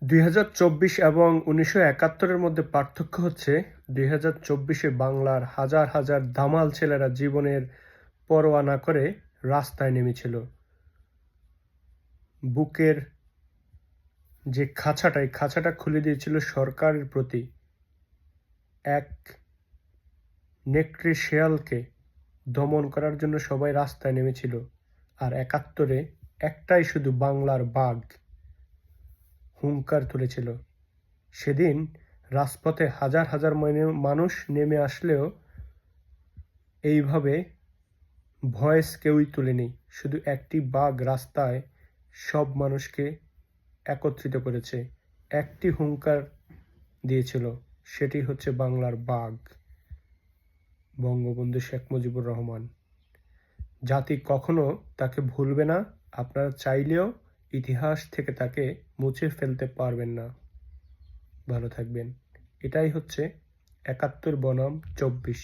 2024 এবং 1971-এর মধ্যে পার্থক্য হচ্ছে 2024-এ বাংলার হাজার হাজার দামাল ছেলেরা জীবনের পরোয়া না করে রাস্তায় নেমেছিল। বুকের যে খাঁচাটা, এই খাঁচাটা খুলে দিয়েছিল সরকারের প্রতি। এক নেকড়ে শেয়ালকে দমন করার জন্য সবাই রাস্তায় নেমেছিল। আর 71-এ একটাই শুধু বাংলার বাঘ হুঙ্কার তুলেছিল। সেদিন রাজপথে হাজার হাজার মানুষ নেমে আসলেও এইভাবে ভয়েস কেউই তোলেনি। শুধু একটি বাঘ রাস্তায় সব মানুষকে একত্রিত করেছে, একটি হুঙ্কার দিয়েছিল, সেটি হচ্ছে বাংলার বাঘ, বঙ্গবন্ধু শেখ মুজিবুর রহমান। জাতি কখনো তাকে ভুলবে না। আপনারা চাইলেও ইতিহাস থেকে তাকে মুছে ফেলতে পারবেন না। ভালো থাকবেন। এটাই হচ্ছে 71 বনাম 24।